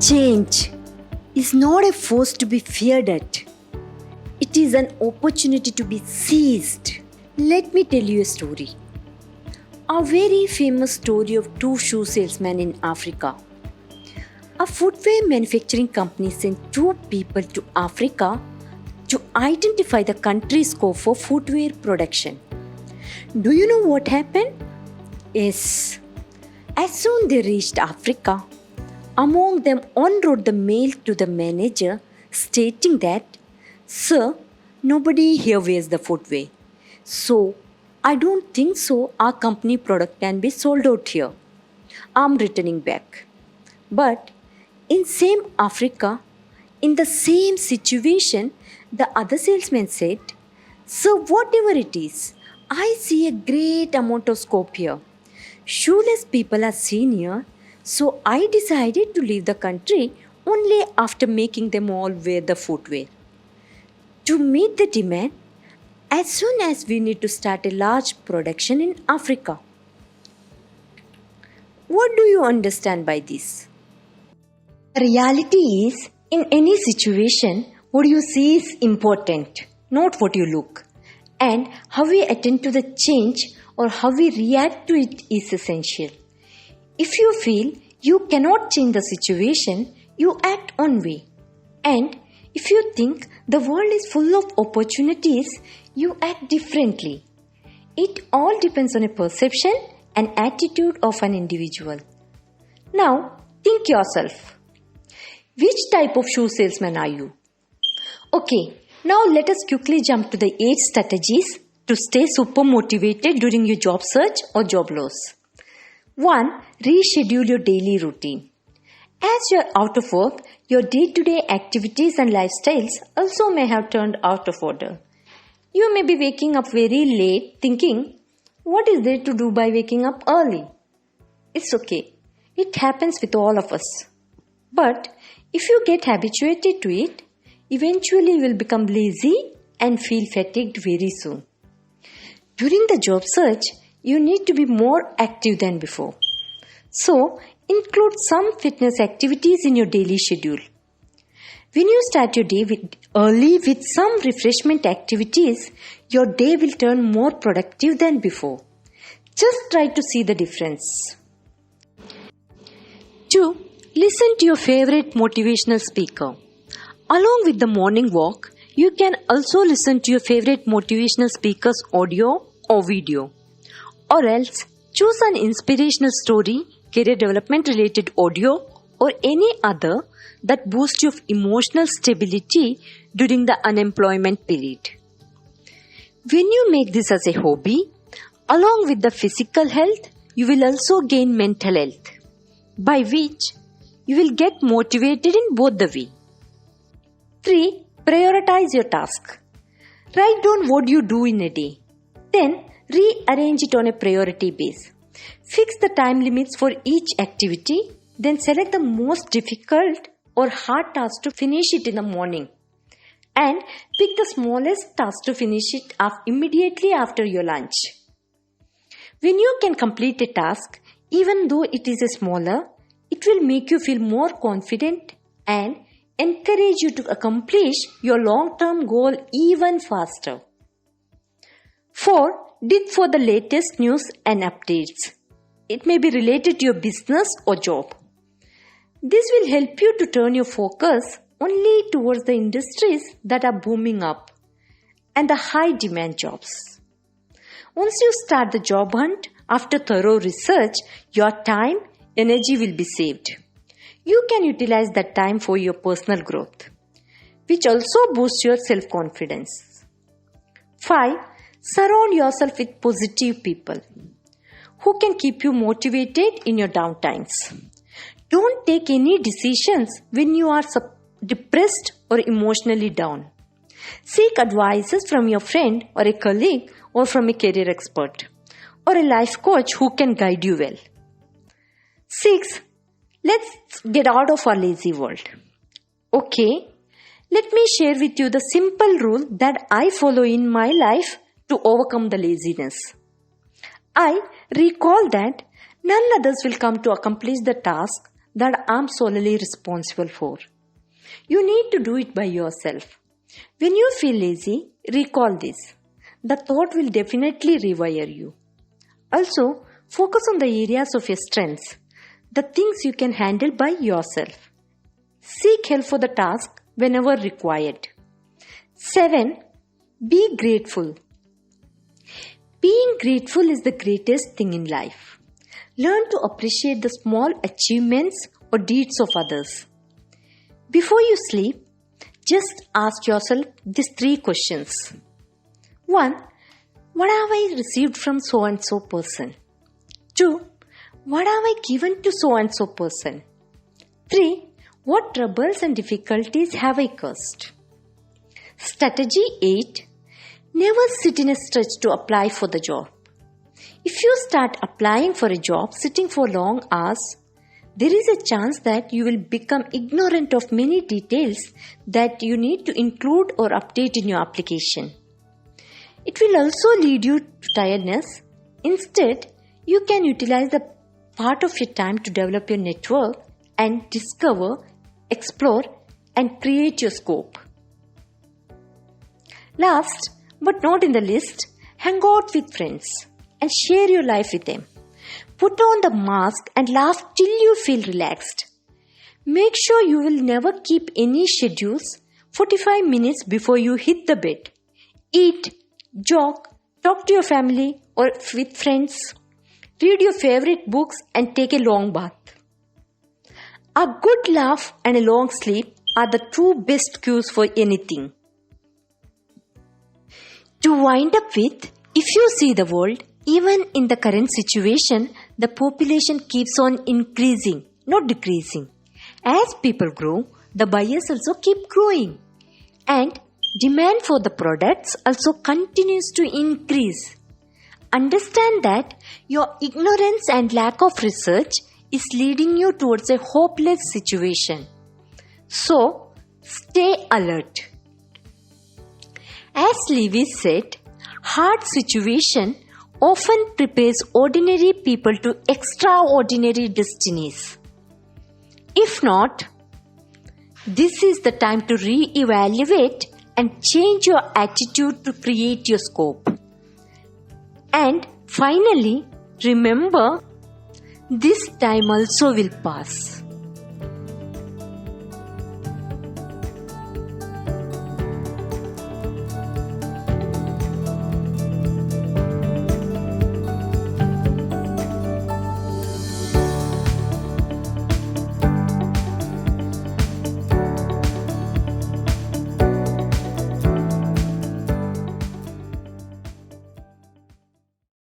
Change is not a force to be feared at. It is an opportunity to be seized. Let me tell you a story. A very famous story of two shoe salesmen in Africa. A footwear manufacturing company sent two people to Africa to identify the country's scope for footwear production. Do you know what happened? Yes. As soon they reached Africa, among them one wrote the mail to the manager stating that, "Sir, nobody here wears the footwear. So, I don't think so our company product can be sold out here. I'm returning back." But in same Africa, in the same situation, the other salesman said, "Sir, whatever it is, I see a great amount of scope here. Shoeless people are seen here, so I decided to leave the country only after making them all wear the footwear. To meet the demand, as soon as we need to start a large production in Africa." What do you understand by this? The reality is, in any situation, what you see is important, not what you look. And how we attend to the change or how we react to it is essential. If you feel you cannot change the situation, you act one way. And if you think the world is full of opportunities, you act differently. It all depends on a perception and attitude of an individual. Now, think yourself. Which type of shoe salesman are you? Okay, now let us quickly jump to the 8 strategies to stay super motivated during your job search or job loss. 1. Reschedule your daily routine. As you are out of work, your day-to-day activities and lifestyles also may have turned out of order. You may be waking up very late thinking, what is there to do by waking up early? It's okay. It happens with all of us. But if you get habituated to it, eventually you will become lazy and feel fatigued very soon. During the job search, you need to be more active than before. So, include some fitness activities in your daily schedule. When you start your day early with some refreshment activities, your day will turn more productive than before. Just try to see the difference. 2. Listen to your favorite motivational speaker. Along with the morning walk, you can also listen to your favorite motivational speaker's audio or video. Or else, choose an inspirational story, career development related audio, or any other that boosts your emotional stability during the unemployment period. When you make this as a hobby, along with the physical health, you will also gain mental health, by which you will get motivated in both the way. 3. Prioritize your task. Write down what you do in a day. Then rearrange it on a priority base. Fix the time limits for each activity. Then select the most difficult or hard task to finish it in the morning. And pick the smallest task to finish it immediately after your lunch. When you can complete a task, even though it is a smaller, it will make you feel more confident and encourage you to accomplish your long-term goal even faster. 4. Dig for the latest news and updates. It may be related to your business or job. This will help you to turn your focus only towards the industries that are booming up and the high demand jobs. Once you start the job hunt, after thorough research, your time, energy will be saved. You can utilize that time for your personal growth, which also boosts your self-confidence. 5. Surround yourself with positive people who can keep you motivated in your downtimes. Don't take any decisions when you are depressed or emotionally down. Seek advices from your friend or a colleague or from a career expert or a life coach who can guide you well. 6. Let's get out of our lazy world. Okay, let me share with you the simple rule that I follow in my life to overcome the laziness. I recall that none others will come to accomplish the task that I'm solely responsible for. You need to do it by yourself. When you feel lazy, recall this. The thought will definitely rewire you. Also, focus on the areas of your strengths, the things you can handle by yourself. Seek help for the task whenever required. 7. Be grateful. Being grateful is the greatest thing in life. Learn to appreciate the small achievements or deeds of others. Before you sleep, just ask yourself these 3 questions. 1. What have I received from so and so person? 2. What have I given to so and so person? 3. What troubles and difficulties have I caused? Strategy 8. Never sit in a stretch to apply for the job. If you start applying for a job sitting for long hours, there is a chance that you will become ignorant of many details that you need to include or update in your application. It will also lead you to tiredness. Instead, you can utilize the part of your time to develop your network and discover, explore, and create your scope. Last but not in the list, hang out with friends and share your life with them. Put on the mask and laugh till you feel relaxed. Make sure you will never keep any schedules 45 minutes before you hit the bed. Eat, jog, talk to your family or with friends. Read your favorite books and take a long bath. A good laugh and a long sleep are the 2 best cues for anything. To wind up with, if you see the world, even in the current situation, the population keeps on increasing, not decreasing. As people grow, the buyers also keep growing. And demand for the products also continues to increase. Understand that your ignorance and lack of research is leading you towards a hopeless situation. So, stay alert. As Lewis said, hard situation often prepares ordinary people to extraordinary destinies. If not, this is the time to re-evaluate and change your attitude to create your scope. And finally, remember, this time also will pass.